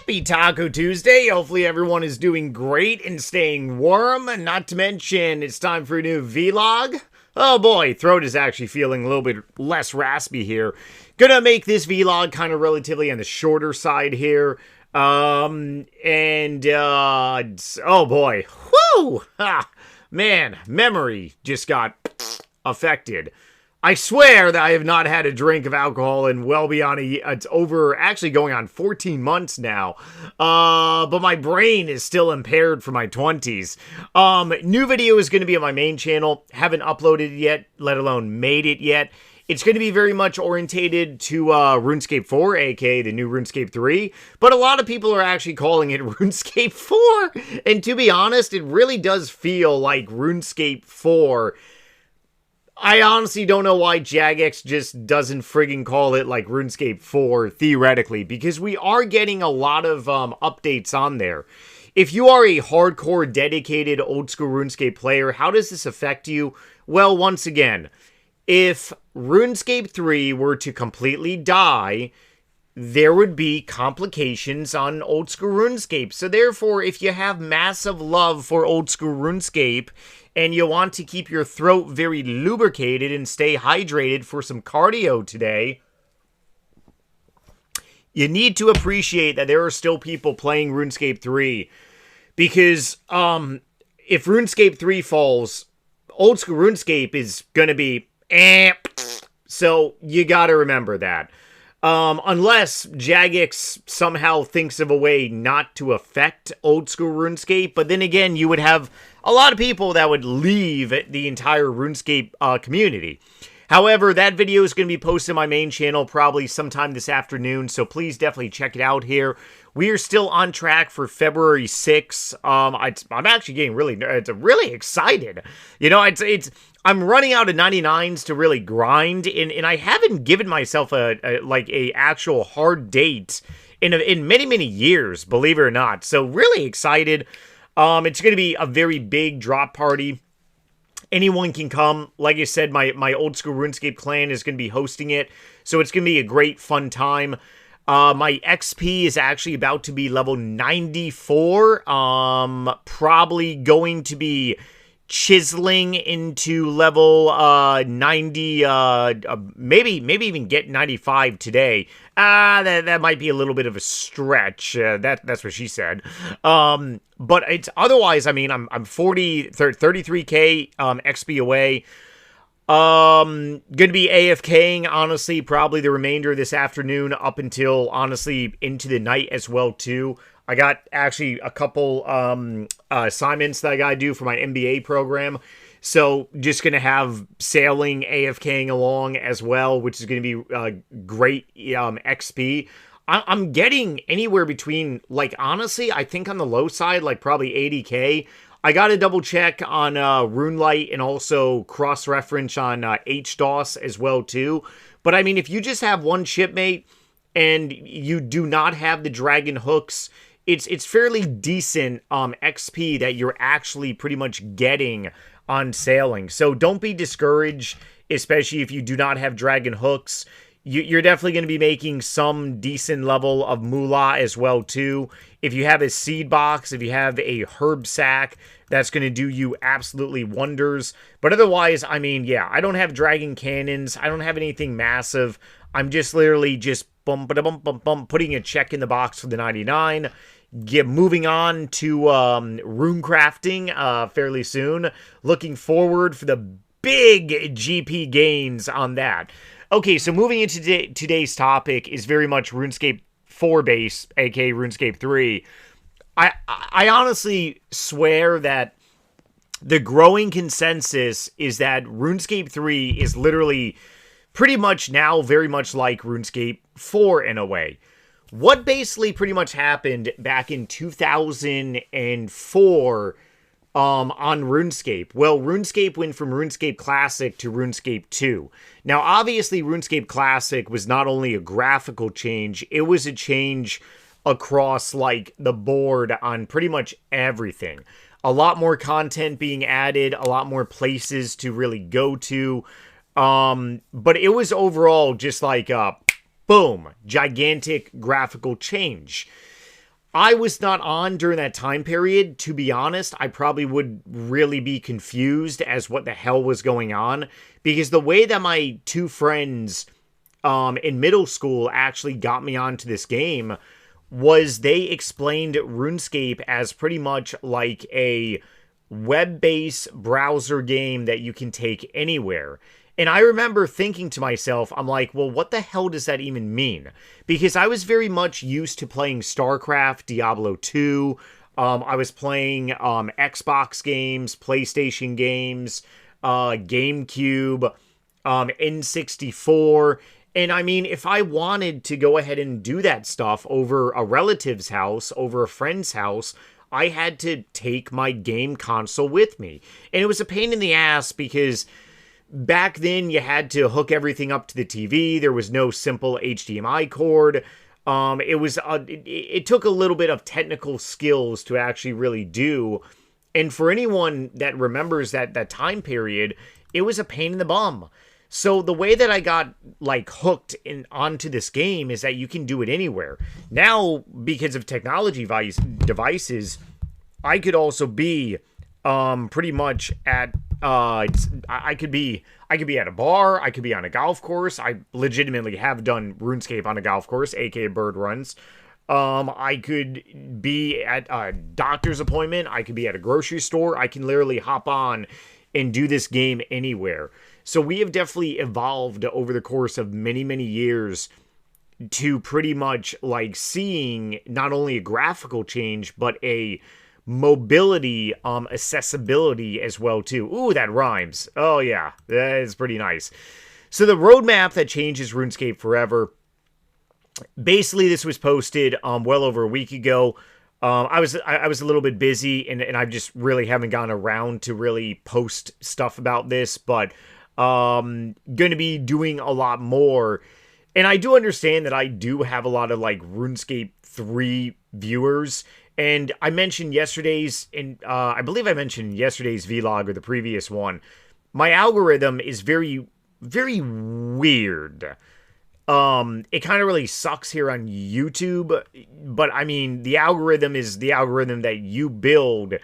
Happy Taco Tuesday. Hopefully everyone is doing great and staying warm. And not to mention, it's time for a new vlog. Oh boy, throat is actually feeling a little bit less raspy here. Gonna make this vlog kind of relatively on the shorter side here. Oh boy. Whoo! Ha! Man, memory just got affected. I swear that I have not had a drink of alcohol in well beyond it's over, actually going on 14 months now. But my brain is still impaired from my 20s. New video is going to be on my main channel. Haven't uploaded it yet, let alone made it yet. It's going to be very much orientated to RuneScape 4, aka the new RuneScape 3, but a lot of people are actually calling it RuneScape 4, and to be honest, it really does feel like RuneScape 4. I honestly don't know why Jagex just doesn't friggin' call it like RuneScape 4, theoretically, because we are getting a lot of updates on there. If you are a hardcore, dedicated, old-school RuneScape player, how does this affect you? Well, once again, if RuneScape 3 were to completely die, there would be complications on old school RuneScape. So therefore, if you have massive love for old school RuneScape and you want to keep your throat very lubricated and stay hydrated for some cardio today, you need to appreciate that there are still people playing RuneScape 3. Because if RuneScape 3 falls, old school RuneScape is going to be so you got to remember that. Unless Jagex somehow thinks of a way not to affect old school RuneScape, but then again, you would have a lot of people that would leave the entire RuneScape community. However, that video is going to be posted on my main channel probably sometime this afternoon, so please definitely check it out here. We are still on track for February 6th. I'm actually getting really excited. You know, I'm running out of 99s to really grind, and I haven't given myself a actual hard date in many years, believe it or not. So really excited. It's going to be a very big drop party. Anyone can come. Like I said, my old school RuneScape clan is going to be hosting it, so it's going to be a great fun time. My XP is actually about to be level 94. Probably going to be chiseling into level 90, maybe even get 95 today. That might be a little bit of a stretch. That's what she said. But it's otherwise, I mean, I'm 33k XP away. Gonna be AFKing, honestly, probably the remainder of this afternoon up until, honestly, into the night as well, too. I got actually a couple assignments that I gotta do for my MBA program. So just going to have sailing, AFKing along as well, which is going to be great XP. I'm getting anywhere between, like, honestly, I think on the low side, like probably 80k. I got to double check on RuneLite and also cross-reference on HDOS as well, too. But, I mean, if you just have one shipmate and you do not have the dragon hooks, it's fairly decent XP that you're actually pretty much getting on sailing. So don't be discouraged, especially if you do not have dragon hooks. You're definitely going to be making some decent level of moolah as well, too. If you have a seed box, if you have a herb sack, that's going to do you absolutely wonders. But otherwise, I mean, yeah, I don't have dragon cannons. I don't have anything massive. I'm just literally just putting a check in the box for the 99. Moving on to rune crafting fairly soon. Looking forward for the big GP gains on that. Okay, so moving into today's topic is very much RuneScape 4 base, aka RuneScape 3. I honestly swear that the growing consensus is that RuneScape 3 is literally pretty much now very much like RuneScape 4 in a way. What basically pretty much happened back in 2004 on RuneScape? Well, RuneScape went from RuneScape Classic to RuneScape 2. Now, obviously, RuneScape Classic was not only a graphical change, it was a change across, like, the board on pretty much everything. A lot more content being added, a lot more places to really go to. But it was overall just like boom, gigantic graphical change. I was not on during that time period. To be honest, I probably would really be confused as what the hell was going on, because the way that my two friends in middle school actually got me onto this game was they explained RuneScape as pretty much like a web-based browser game that you can take anywhere. And I remember thinking to myself, I'm like, well, what the hell does that even mean? Because I was very much used to playing StarCraft, Diablo 2. I was playing Xbox games, PlayStation games, GameCube, N64. And I mean, if I wanted to go ahead and do that stuff over a relative's house, over a friend's house, I had to take my game console with me. And it was a pain in the ass because back then you had to hook everything up to the TV. There was no simple HDMI cord. It took a little bit of technical skills to actually really do. And for anyone that remembers that time period, it was a pain in the bum. So the way that I got like hooked onto this game is that you can do it anywhere. Now, because of technology devices, I could also be pretty much at I could be at a bar, I could be on a golf course. I legitimately have done RuneScape on a golf course, aka bird runs. I could be at a doctor's appointment, I could be at a grocery store. I can literally hop on and do this game anywhere. So we have definitely evolved over the course of many, many years to pretty much like seeing not only a graphical change, but a mobility, accessibility as well too. Ooh, that rhymes. Oh yeah, that is pretty nice. So the roadmap that changes RuneScape forever. Basically, this was posted well over a week ago. I was a little bit busy, and I just really haven't gotten around to really post stuff about this, but going to be doing a lot more. And I do understand that I do have a lot of like RuneScape 3 viewers. And I mentioned I believe I mentioned yesterday's vlog or the previous one. My algorithm is very, very weird. It kind of really sucks here on YouTube, but I mean, the algorithm is the algorithm that you build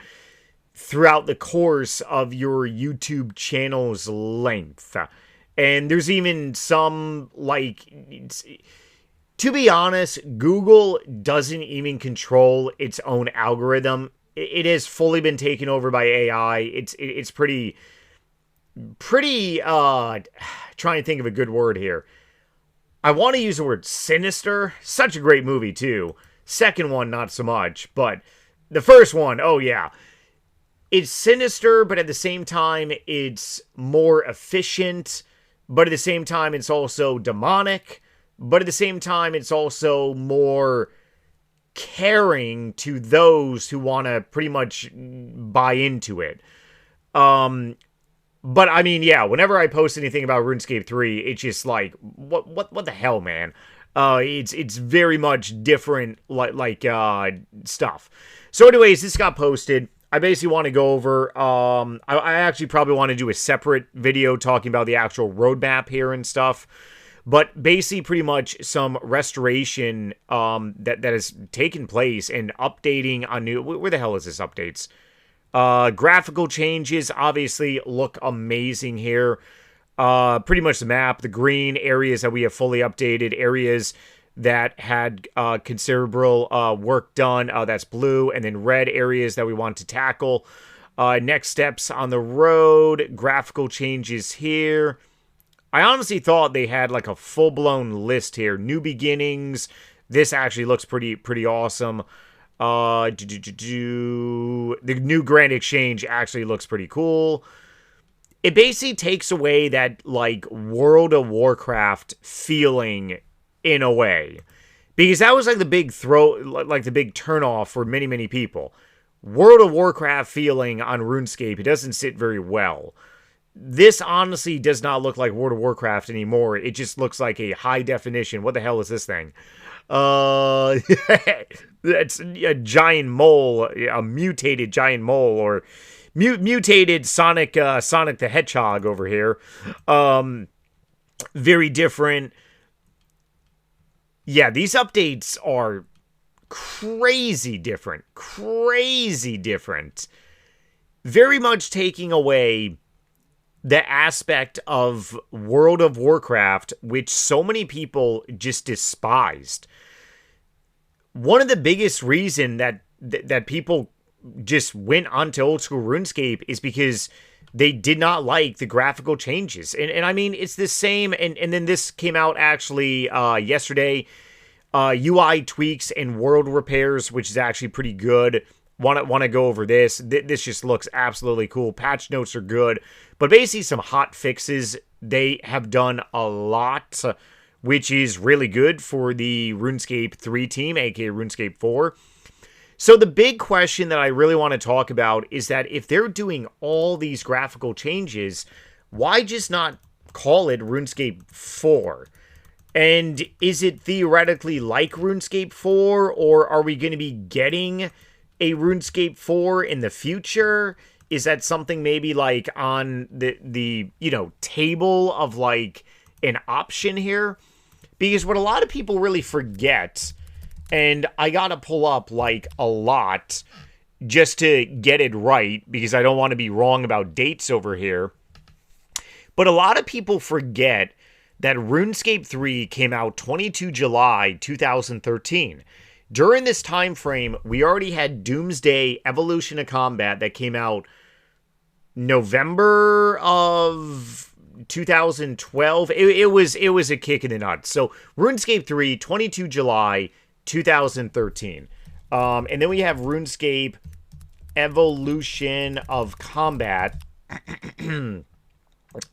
throughout the course of your YouTube channel's length. And there's even some, like, to be honest, Google doesn't even control its own algorithm. It has fully been taken over by AI. It's pretty, trying to think of a good word here. I want to use the word sinister. Such a great movie, too. Second one, not so much. But the first one, oh yeah. It's sinister, but at the same time, it's more efficient. But at the same time, it's also demonic. But at the same time, it's also more caring to those who want to pretty much buy into it. But I mean, yeah, whenever I post anything about RuneScape 3, it's just like, what the hell, man? It's very much different, like stuff. So anyways, this got posted. I basically want to go over, I actually probably want to do a separate video talking about the actual roadmap here and stuff. But basically pretty much some restoration that has taken place and updating on new, where the hell is this updates? Graphical changes obviously look amazing here. Pretty much the map, the green areas that we have fully updated, areas that had considerable work done, that's blue, and then red areas that we want to tackle. Next steps on the road, graphical changes here. I honestly thought they had like a full-blown list here. New beginnings. This actually looks pretty awesome. The new Grand Exchange actually looks pretty cool. It basically takes away that, like, World of Warcraft feeling in a way. Because that was, like, the big the big turnoff for many, many people. World of Warcraft feeling on RuneScape, it doesn't sit very well. This honestly does not look like World of Warcraft anymore. It just looks like a high definition. What the hell is this thing? That's a giant mole, a mutated giant mole, or mutated Sonic the Hedgehog over here. Very different. Yeah, these updates are crazy different. Crazy different. Very much taking away the aspect of World of Warcraft, which so many people just despised. One of the biggest reason that people just went onto old school RuneScape is because they did not like the graphical changes. And I mean, it's the same. And then this came out actually yesterday. UI tweaks and world repairs, which is actually pretty good. Want to go over this. This just looks absolutely cool. Patch notes are good. But basically some hot fixes. They have done a lot, which is really good for the RuneScape 3 team, aka RuneScape 4. So the big question that I really want to talk about is that if they're doing all these graphical changes, why just not call it RuneScape 4? And is it theoretically like RuneScape 4, or are we going to be getting a RuneScape 4 in the future? Is that something maybe like on the table of like an option here? Because what a lot of people really forget, and I gotta pull up like a lot just to get it right because I don't want to be wrong about dates over here. But a lot of people forget that RuneScape 3 came out 22 July 2013. During this time frame, we already had Doomsday Evolution of Combat that came out November of 2012. It was a kick in the nuts. So RuneScape 3, 22 July 2013. And then we have RuneScape Evolution of Combat.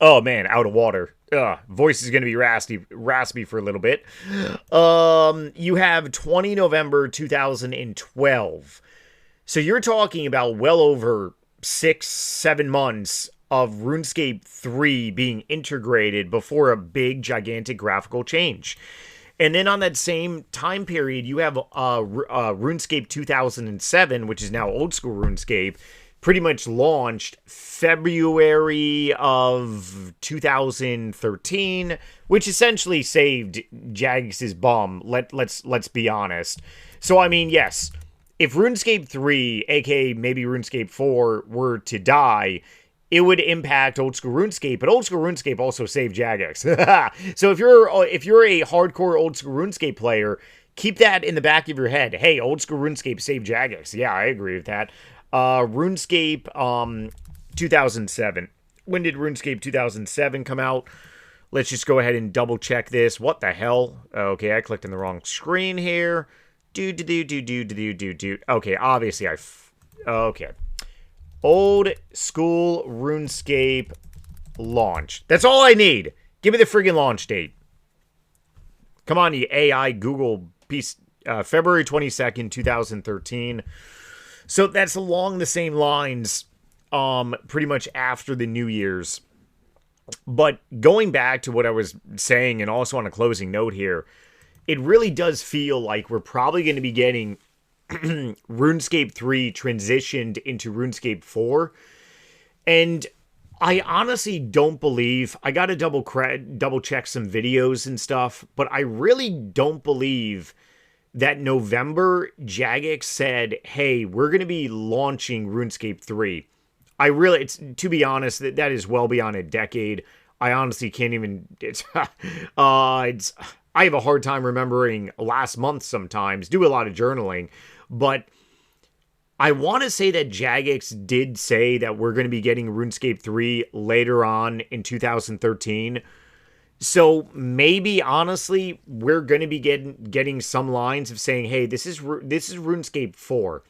Oh man, out of water. Voice is going to be raspy for a little bit. You have 20 November 2012. So you're talking about well over 6-7 months of RuneScape 3 being integrated before a big, gigantic graphical change. And then on that same time period, you have RuneScape 2007, which is now old school RuneScape, pretty much launched February of 2013, which essentially saved Jagex' bum. Let's be honest. So I mean, yes, if RuneScape 3, aka maybe RuneScape 4, were to die, it would impact old school RuneScape, but old school RuneScape also saved Jagex. So if you're a hardcore old school RuneScape player, keep that in the back of your head. Hey, old school RuneScape saved Jagex. Yeah, I agree with that. RuneScape 2007. When did RuneScape 2007 come out? Let's just go ahead and double check this. What the hell? Okay, I clicked on the wrong screen here. Okay, obviously okay. Old school RuneScape launch. That's all I need. Give me the friggin' launch date. Come on, you AI Google piece. February 22nd, 2013. So that's along the same lines, pretty much after the New Year's. But going back to what I was saying, and also on a closing note here, it really does feel like we're probably going to be getting RuneScape 3 transitioned into RuneScape 4. And I honestly don't believe, I got to double check some videos and stuff, but I really don't believe that November Jagex said, hey, we're going to be launching RuneScape 3. To be honest, that is well beyond a decade. I honestly can't even, I have a hard time remembering last month sometimes, do a lot of journaling, but I want to say that Jagex did say that we're going to be getting RuneScape 3 later on in 2013. So maybe, honestly, we're going to be getting some lines of saying, hey, this is RuneScape 4.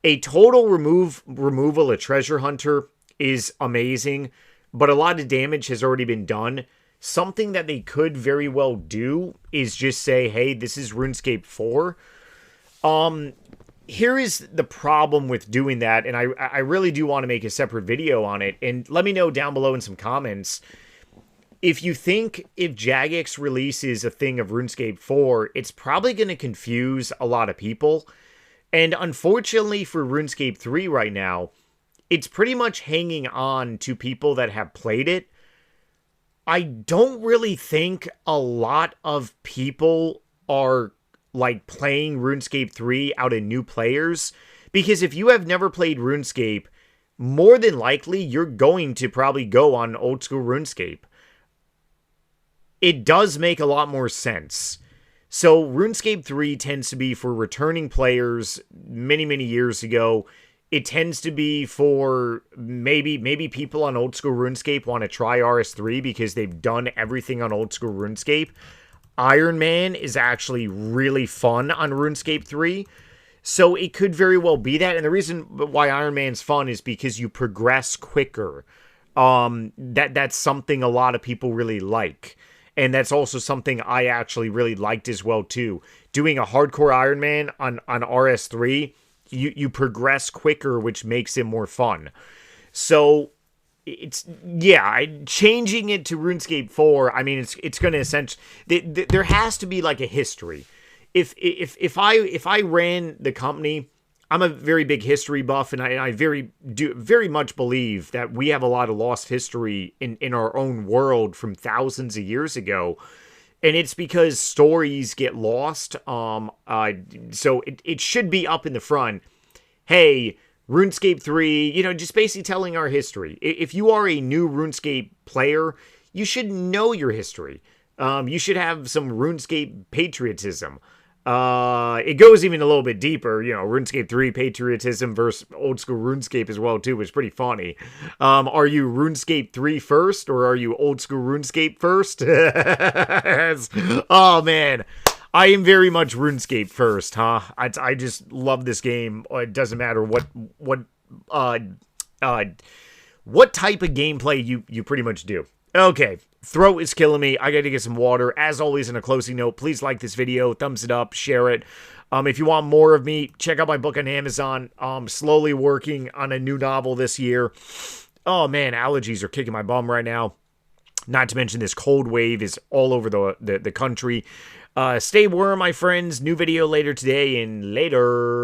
A total removal of Treasure Hunter is amazing, but a lot of damage has already been done. Something that they could very well do is just say, hey, this is RuneScape 4. Here is the problem with doing that, and I really do want to make a separate video on it, and let me know down below in some comments if you think if Jagex releases a thing of RuneScape 4, it's probably going to confuse a lot of people. And unfortunately for RuneScape 3 right now, it's pretty much hanging on to people that have played it. I don't really think a lot of people are like playing RuneScape 3 out of new players, because if you have never played RuneScape, more than likely you're going to probably go on old school RuneScape. It does make a lot more sense. So RuneScape 3 tends to be for returning players many, many years ago. It tends to be for maybe people on old school RuneScape want to try RS3 because they've done everything on old school RuneScape. Iron Man is actually really fun on RuneScape 3. So it could very well be that. And the reason why Iron Man's fun is because you progress quicker. That's something a lot of people really like. And that's also something I actually really liked as well, too. Doing a hardcore Iron Man on RS3, you progress quicker, which makes it more fun. So, changing it to RuneScape 4, I mean, it's going to essentially... There has to be, like, a history. If I ran the company... I'm a very big history buff, and I very much believe that we have a lot of lost history in our own world from thousands of years ago, and it's because stories get lost. So it should be up in the front. Hey, RuneScape 3, just basically telling our history. If you are a new RuneScape player, you should know your history. You should have some RuneScape patriotism. It goes even a little bit deeper, RuneScape 3 patriotism versus old school RuneScape as well, too, which is pretty funny. Are you RuneScape 3 first, or are you old school RuneScape first? Oh, man. I am very much RuneScape first, huh? I just love this game. It doesn't matter what type of gameplay you pretty much do. Okay, throat is killing me. I gotta get some water. As always, in a closing note, please like this video, thumbs it up, share it. If you want more of me, check out my book on Amazon. Slowly working on a new novel this year. Oh man, allergies are kicking my bum right now. Not to mention this cold wave is all over the country. Stay warm, my friends. New video later today, and later.